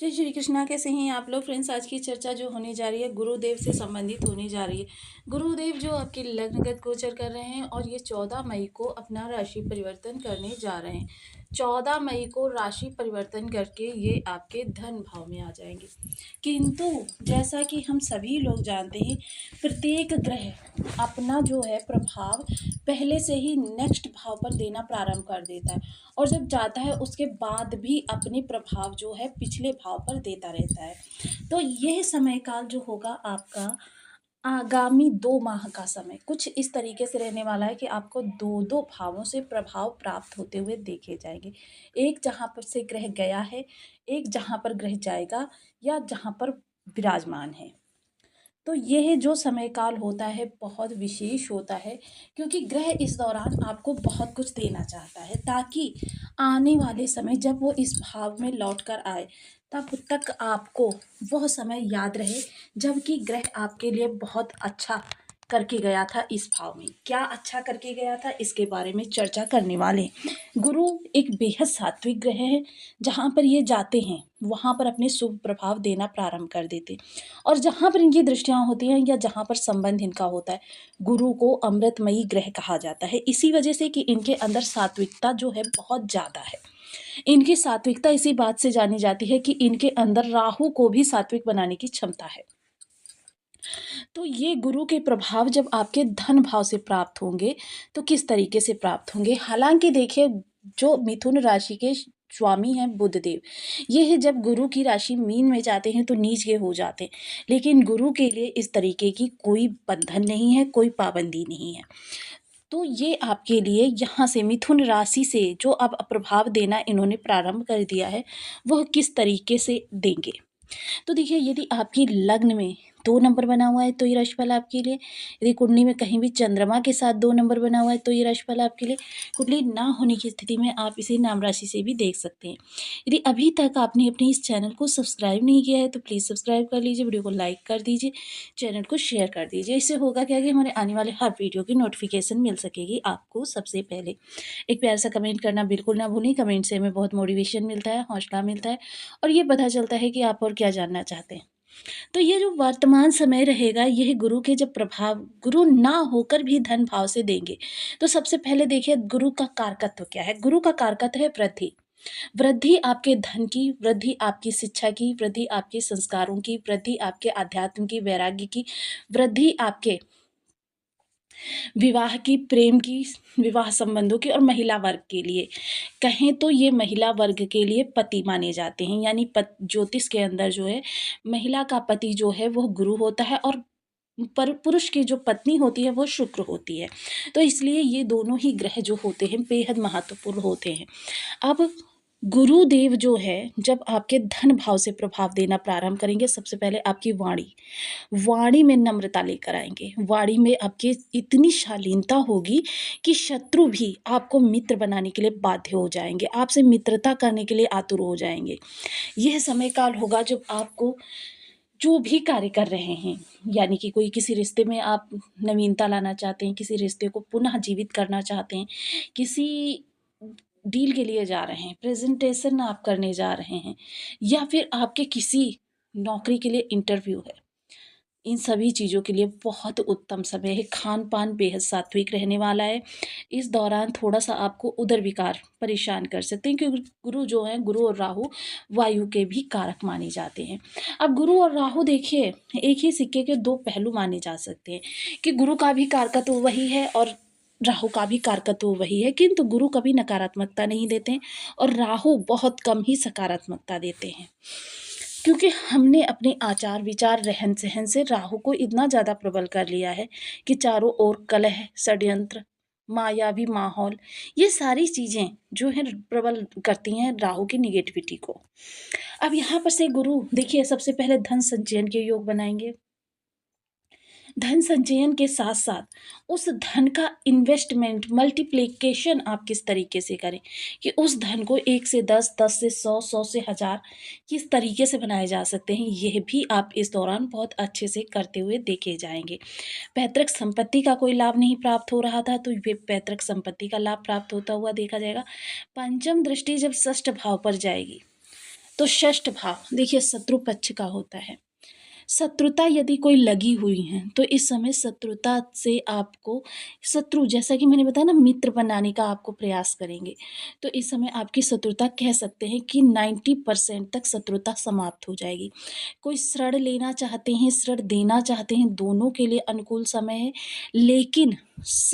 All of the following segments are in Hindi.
जय श्री कृष्णा। कैसे हैं आप लोग फ्रेंड्स? आज की चर्चा जो होने जा रही है गुरुदेव से संबंधित होने जा रही है। गुरुदेव जो आपके लग्नगत गोचर कर रहे हैं और ये 14 मई को अपना राशि परिवर्तन करने जा रहे हैं। 14 मई को राशि परिवर्तन करके ये आपके धन भाव में आ जाएंगे। किंतु जैसा कि हम सभी लोग जानते हैं, प्रत्येक ग्रह अपना जो है प्रभाव पहले से ही नेक्स्ट भाव पर देना प्रारंभ कर देता है और जब जाता है उसके बाद भी अपने प्रभाव जो है पिछले भाव पर देता रहता है। तो यह समय काल जो होगा आपका आगामी 2 माह का समय कुछ इस तरीके से रहने वाला है कि आपको दो दो भावों से प्रभाव प्राप्त होते हुए देखे जाएंगे। एक जहाँ पर से ग्रह गया है, एक जहाँ पर ग्रह जाएगा या जहाँ पर विराजमान है। तो यह जो समय काल होता है बहुत विशेष होता है, क्योंकि ग्रह इस दौरान आपको बहुत कुछ देना चाहता है ताकि आने वाले समय जब वो इस भाव में लौट कर आए तब तक आपको वह समय याद रहे जबकि ग्रह आपके लिए बहुत अच्छा करके गया था। इस भाव में क्या अच्छा करके गया था इसके बारे में चर्चा करने वाले हैं। गुरु एक बेहद सात्विक ग्रह है, जहाँ पर ये जाते हैं वहाँ पर अपने शुभ प्रभाव देना प्रारंभ कर देते हैं और जहाँ पर इनकी दृष्टियाँ होती हैं या जहाँ पर संबंध इनका होता है, गुरु को अमृतमयी ग्रह कहा जाता है। इसी वजह से कि इनके अंदर सात्विकता जो है बहुत ज़्यादा है। इनकी सात्विकता इसी बात से जानी जाती है कि इनके अंदर राहु को भी सात्विक बनाने की क्षमता है। तो ये गुरु के प्रभाव जब आपके धन भाव से प्राप्त होंगे तो किस तरीके से प्राप्त होंगे? हालांकि देखिए, जो मिथुन राशि के स्वामी हैं बुध देव, ये है जब गुरु की राशि मीन में जाते हैं तो नीच के हो जाते हैं, लेकिन गुरु के लिए इस तरीके की कोई बंधन नहीं है, कोई पाबंदी नहीं है। तो ये आपके लिए यहाँ से मिथुन राशि से जो अब प्रभाव देना इन्होंने प्रारंभ कर दिया है वह किस तरीके से देंगे। तो देखिए, यदि आपकी लग्न में 2 नंबर बना हुआ है तो ये राशिफल आपके लिए, यदि कुंडली में कहीं भी चंद्रमा के साथ 2 नंबर बना हुआ है तो ये राशिफल आपके लिए, कुंडली ना होने की स्थिति में आप इसे नाम राशि से भी देख सकते हैं। यदि अभी तक आपने अपने इस चैनल को सब्सक्राइब नहीं किया है तो प्लीज़ सब्सक्राइब कर लीजिए, वीडियो को लाइक कर दीजिए, चैनल को शेयर कर दीजिए। इससे होगा क्या कि हमारे आने वाले हर वीडियो की नोटिफिकेशन मिल सकेगी आपको सबसे पहले। एक प्यारा सा कमेंट करना बिल्कुल ना भूलें, कमेंट से हमें बहुत मोटिवेशन मिलता है, हौसला मिलता है और ये पता चलता है कि आप और क्या जानना चाहते हैं। तो ये जो वर्तमान समय रहेगा, यह गुरु के जब प्रभाव गुरु ना होकर भी धन भाव से देंगे। तो सबसे पहले देखिए, गुरु का कारकत्व क्या है? गुरु का कारकत्व है वृद्धि। वृद्धि आपके धन की, वृद्धि आपकी शिक्षा की, वृद्धि आपके संस्कारों की, वृद्धि आपके अध्यात्म की, वैराग्य की, वृद्धि आपके विवाह की, प्रेम की, विवाह संबंधों की और महिला वर्ग के लिए कहें तो ये महिला वर्ग के लिए पति माने जाते हैं। यानी ज्योतिष के अंदर जो है महिला का पति जो है वह गुरु होता है और पर पुरुष की जो पत्नी होती है वो शुक्र होती है। तो इसलिए ये दोनों ही ग्रह जो होते हैं बेहद महत्वपूर्ण होते हैं। अब गुरुदेव जो है जब आपके धन भाव से प्रभाव देना प्रारंभ करेंगे, सबसे पहले आपकी वाणी वाणी में नम्रता लेकर आएंगे। वाणी में आपकी इतनी शालीनता होगी कि शत्रु भी आपको मित्र बनाने के लिए बाध्य हो जाएंगे, आपसे मित्रता करने के लिए आतुर हो जाएंगे। यह समय काल होगा जब आपको जो भी कार्य कर रहे हैं, यानी कि कोई किसी रिश्ते में आप नवीनता लाना चाहते हैं, किसी रिश्ते को पुनः जीवित करना चाहते हैं, किसी डील के लिए जा रहे हैं, प्रेजेंटेशन आप करने जा रहे हैं, या फिर आपके किसी नौकरी के लिए इंटरव्यू है, इन सभी चीज़ों के लिए बहुत उत्तम समय है। खान-पान बेहद सात्विक रहने वाला है। इस दौरान थोड़ा-सा आपको उदर विकार परेशान कर सकते हैं, क्योंकि गुरु जो हैं, गुरु और राहु वायु के भी कारक माने जाते हैं। अब गुरु और राहु देखिए, एक ही सिक्के के 2 पहलू माने जा सकते हैं कि गुरु का भी कारकत्व वही है और राहु का भी कारकत्व वही है, किंतु गुरु कभी नकारात्मकता नहीं देते हैं और राहु बहुत कम ही सकारात्मकता देते हैं। क्योंकि हमने अपने आचार विचार रहन सहन से राहु को इतना ज़्यादा प्रबल कर लिया है कि चारों ओर कलह, षड्यंत्र, मायावी माहौल, ये सारी चीज़ें जो है प्रबल करती हैं राहु की निगेटिविटी को। अब यहाँ पर से गुरु देखिए सबसे पहले धन संचयन के योग बनाएंगे। धन संचयन के साथ साथ उस धन का इन्वेस्टमेंट मल्टीप्लिकेशन आप किस तरीके से करें कि उस धन को 1 से 10, 10 से 100, 100 से 1000 किस तरीके से बनाए जा सकते हैं, यह भी आप इस दौरान बहुत अच्छे से करते हुए देखे जाएंगे। पैतृक संपत्ति का कोई लाभ नहीं प्राप्त हो रहा था तो ये पैतृक संपत्ति का लाभ प्राप्त होता हुआ देखा जाएगा। पंचम दृष्टि जब षष्ठ भाव पर जाएगी तो षष्ठ भाव देखिए शत्रु पक्ष का होता है। शत्रुता यदि कोई लगी हुई है तो इस समय शत्रुता से आपको शत्रु जैसा कि मैंने बताया ना मित्र बनाने का आपको प्रयास करेंगे। तो इस समय आपकी शत्रुता कह सकते हैं कि 90% तक शत्रुता समाप्त हो जाएगी। कोई ऋण लेना चाहते हैं, ऋण देना चाहते हैं, दोनों के लिए अनुकूल समय है। लेकिन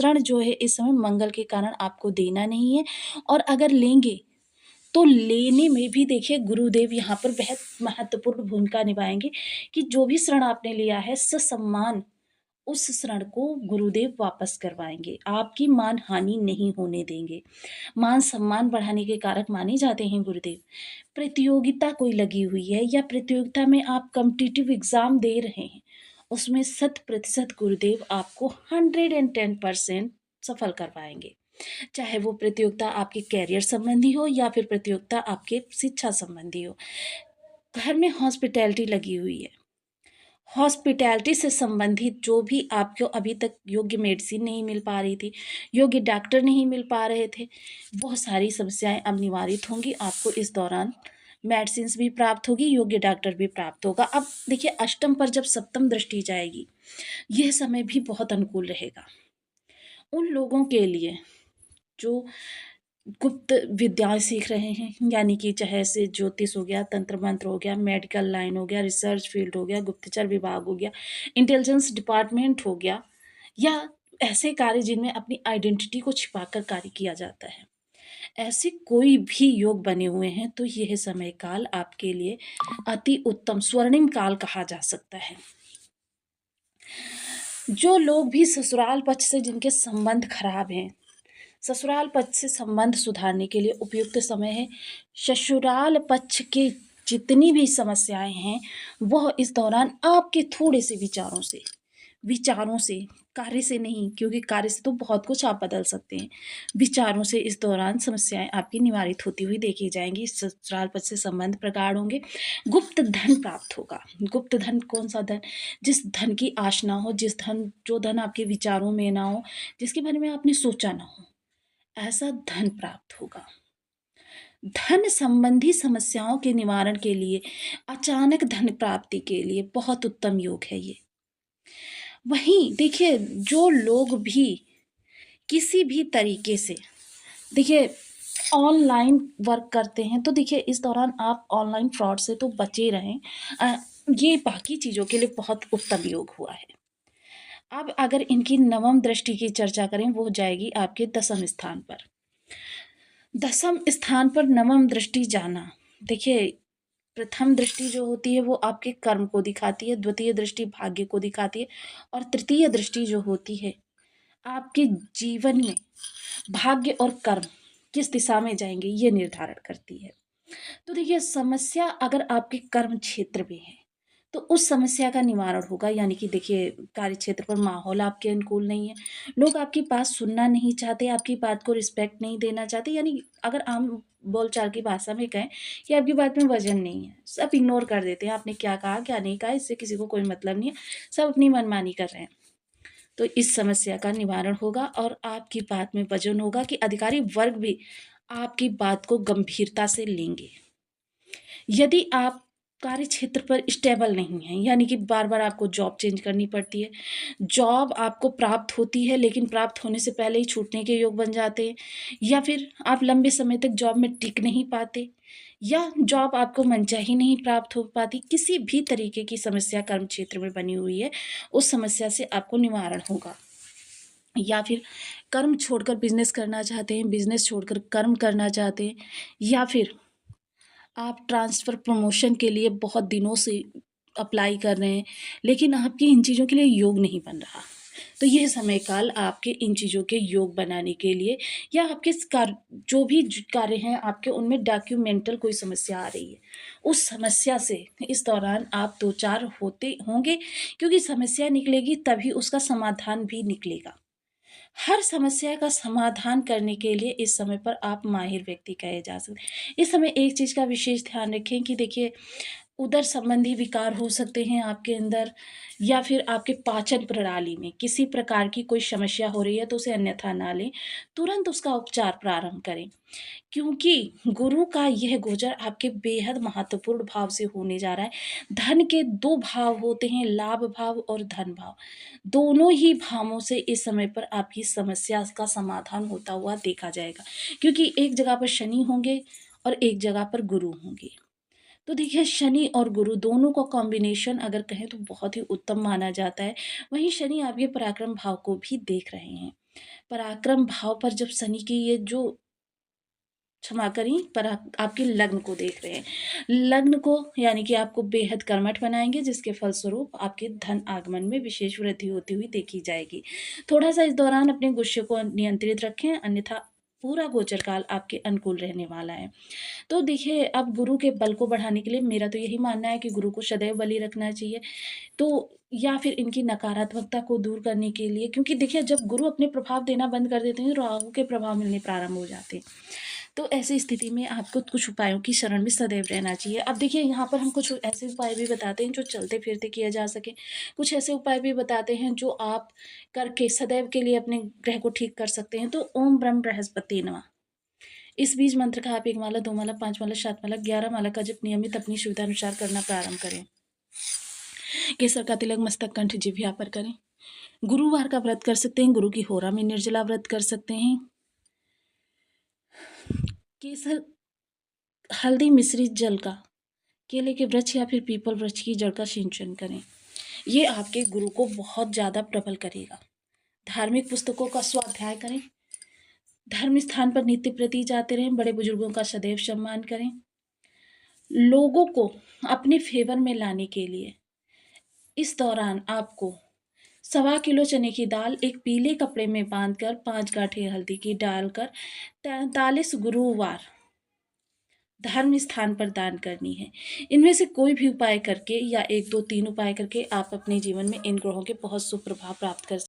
ऋण जो है इस समय मंगल के कारण आपको देना नहीं है, और अगर लेंगे तो लेने में भी देखिए गुरुदेव यहाँ पर बहुत महत्वपूर्ण भूमिका निभाएँगे कि जो भी ऋण आपने लिया है ससम्मान उस ऋण को गुरुदेव वापस करवाएँगे। आपकी मान-हानि नहीं होने देंगे। मान-सम्मान बढ़ाने के कारक माने जाते हैं गुरुदेव। प्रतियोगिता कोई लगी हुई है या प्रतियोगिता में आप कॉम्पिटिटिव एग्ज़ाम दे रहे हैं, उसमें 100% गुरुदेव आपको 110% सफल करवाएँगे। चाहे वो प्रतियोगिता आपके करियर संबंधी हो या फिर प्रतियोगिता आपके शिक्षा संबंधी हो। घर में हॉस्पिटैलिटी लगी हुई है। हॉस्पिटैलिटी से संबंधित जो भी आपको अभी तक योग्य मेडिसिन नहीं मिल पा रही थी, योग्य डॉक्टर नहीं मिल पा रहे थे, वो सारी समस्याएँ अब निवारित होंगी। आपको इस दौरान मेडिसिन्स भी प्राप्त होगी, योग्य डॉक्टर भी प्राप्त होगा। अब देखिए अष्टम पर जब सप्तम दृष्टि जाएगी, यह समय भी बहुत अनुकूल रहेगा। उन लोगों के लिए जो गुप्त विद्याएँ सीख रहे हैं, यानी कि चाहे से ज्योतिष हो गया, तंत्र मंत्र हो गया, मेडिकल लाइन हो गया, रिसर्च फील्ड हो गया, गुप्तचर विभाग हो गया, इंटेलिजेंस डिपार्टमेंट हो गया, या ऐसे कार्य जिनमें अपनी आइडेंटिटी को छिपाकर कार्य किया जाता है। ऐसे कोई भी योग बने हुए हैं तो यह समय काल आपके लिए अति उत्तम स्वर्णिम काल कहा जा सकता है। जो लोग भी ससुराल पक्ष से जिनके संबंध खराब हैं, ससुराल पक्ष से संबंध सुधारने के लिए उपयुक्त समय है। ससुराल पक्ष के जितनी भी समस्याएं हैं वह इस दौरान आपके थोड़े से विचारों से कार्य से नहीं, क्योंकि कार्य से तो बहुत कुछ आप बदल सकते हैं। विचारों से इस दौरान समस्याएं आपकी निवारित होती हुई देखी जाएंगी। ससुराल पक्ष से संबंध प्रगाढ़ होंगे। गुप्त धन प्राप्त होगा। गुप्त धन कौन सा धन? जिस धन की आश ना हो, जो धन आपके विचारों में ना हो, जिसके बारे में आपने सोचा ना हो, ऐसा धन प्राप्त होगा। धन संबंधी समस्याओं के निवारण के लिए, अचानक धन प्राप्ति के लिए बहुत उत्तम योग है ये। वहीं देखिए जो लोग भी किसी भी तरीके से देखिए ऑनलाइन वर्क करते हैं तो देखिए इस दौरान आप ऑनलाइन फ्रॉड से तो बचे रहें। ये बाकी चीज़ों के लिए बहुत उत्तम योग हुआ है। अब अगर इनकी नवम दृष्टि की चर्चा करें, वो जाएगी आपके दसम स्थान पर। दसम स्थान पर नवम दृष्टि जाना, देखिए प्रथम दृष्टि जो होती है वो आपके कर्म को दिखाती है, द्वितीय दृष्टि भाग्य को दिखाती है, और तृतीय दृष्टि जो होती है आपके जीवन में भाग्य और कर्म किस दिशा में जाएंगे ये निर्धारण करती है। तो देखिए समस्या अगर आपके कर्म क्षेत्र में है तो उस समस्या का निवारण होगा, यानी कि देखिए कार्य क्षेत्र पर माहौल आपके अनुकूल नहीं है, लोग आपकी बात सुनना नहीं चाहते, आपकी बात को रिस्पेक्ट नहीं देना चाहते, यानी अगर आम बोलचाल की भाषा में कहें कि आपकी बात में वजन नहीं है, सब इग्नोर कर देते हैं, आपने क्या कहा क्या नहीं कहा इससे किसी को कोई मतलब नहीं है, सब अपनी मनमानी कर रहे हैं। तो इस समस्या का निवारण होगा और आपकी बात में वजन होगा कि अधिकारी वर्ग भी आपकी बात को गंभीरता से लेंगे। यदि आप कार्य क्षेत्र पर स्टेबल नहीं हैं, यानी कि बार बार आपको जॉब चेंज करनी पड़ती है, जॉब आपको प्राप्त होती है लेकिन प्राप्त होने से पहले ही छूटने के योग बन जाते हैं, या फिर आप लंबे समय तक जॉब में टिक नहीं पाते, या जॉब आपको मनचाही नहीं प्राप्त हो पाती, किसी भी तरीके की समस्या कर्म क्षेत्र में बनी हुई है, उस समस्या से आपको निवारण होगा। या फिर कर्म छोड़कर बिजनेस करना चाहते हैं, बिजनेस छोड़कर कर्म करना चाहते हैं, या फिर आप ट्रांसफ़र प्रमोशन के लिए बहुत दिनों से अप्लाई कर रहे हैं लेकिन आपकी इन चीज़ों के लिए योग नहीं बन रहा, तो यह समय काल आपके इन चीज़ों के योग बनाने के लिए, या आपके जो भी कार्य हैं आपके उनमें डॉक्यूमेंटल कोई समस्या आ रही है, उस समस्या से इस दौरान आप दो चार होते होंगे, क्योंकि समस्या निकलेगी तभी उसका समाधान भी निकलेगा। हर समस्या का समाधान करने के लिए इस समय पर आप माहिर व्यक्ति कहे जा सकते हैं। इस समय एक चीज़ का विशेष ध्यान रखें कि देखिए उदर संबंधी विकार हो सकते हैं आपके अंदर, या फिर आपके पाचन प्रणाली में किसी प्रकार की कोई समस्या हो रही है तो उसे अन्यथा ना लें, तुरंत उसका उपचार प्रारंभ करें। क्योंकि गुरु का यह गोचर आपके बेहद महत्वपूर्ण भाव से होने जा रहा है। धन के 2 भाव होते हैं, लाभ भाव और धन भाव। दोनों ही भावों से इस समय पर आपकी समस्या का समाधान होता हुआ देखा जाएगा। क्योंकि एक जगह पर शनि होंगे और एक जगह पर गुरु होंगे। तो देखिए, शनि और गुरु दोनों का कॉम्बिनेशन अगर कहें तो बहुत ही उत्तम माना जाता है। वहीं शनि आपके पराक्रम भाव को भी देख रहे हैं। पराक्रम भाव पर जब शनि की ये जो क्षमा करें, पर आपके लग्न को देख रहे हैं। लग्न को यानी कि आपको बेहद कर्मठ बनाएँगे, जिसके फलस्वरूप आपके धन आगमन में विशेष वृद्धि होती हुई देखी जाएगी। थोड़ा-सा इस दौरान अपने गुस्से को नियंत्रित रखें, अन्यथा पूरा गोचर काल आपके अनुकूल रहने वाला है। तो देखिए, अब गुरु के बल को बढ़ाने के लिए मेरा तो यही मानना है कि गुरु को सदैव बली रखना चाहिए। तो या फिर इनकी नकारात्मकता को दूर करने के लिए, क्योंकि देखिए, जब गुरु अपने प्रभाव देना बंद कर देते हैं, तो राहु के प्रभाव मिलने प्रारंभ हो जाते हैं। तो ऐसी स्थिति में आपको कुछ उपायों की शरण में सदैव रहना चाहिए। अब देखिए, यहाँ पर हम कुछ ऐसे उपाय भी बताते हैं जो चलते-फिरते किए जा सकें। कुछ ऐसे उपाय भी बताते हैं जो आप करके सदैव के लिए अपने ग्रह को ठीक कर सकते हैं। तो ओम ब्रह्म बृहस्पति नमः, इस बीज मंत्र का आप 1 माला, 2 माला, 5 माला, 7 माला, 11 माला का जप नियमित अपनी सुविधानुसार करना प्रारंभ करें। केसर का तिलक मस्तक, कंठ, जिह्वा पर करें। गुरुवार का व्रत कर सकते हैं, गुरु की होरा में निर्जला व्रत कर सकते हैं। केसर हल्दी मिश्रित जल का केले के वृक्ष या फिर पीपल वृक्ष की जड़ का सिंचन करें। ये आपके गुरु को बहुत ज़्यादा प्रबल करेगा। धार्मिक पुस्तकों का स्वाध्याय करें। धर्म स्थान पर नित्य प्रति जाते रहें। बड़े बुजुर्गों का सदैव सम्मान करें। लोगों को अपने फेवर में लाने के लिए इस दौरान आपको 1.25 किलो चने की दाल एक पीले कपड़े में बांधकर 5 गांठें हल्दी की डालकर 43 गुरुवार धर्म स्थान पर दान करनी है। इनमें से कोई भी उपाय करके या 1, 2, 3 उपाय करके आप अपने जीवन में इन ग्रहों के बहुत शुभ प्रभाव प्राप्त कर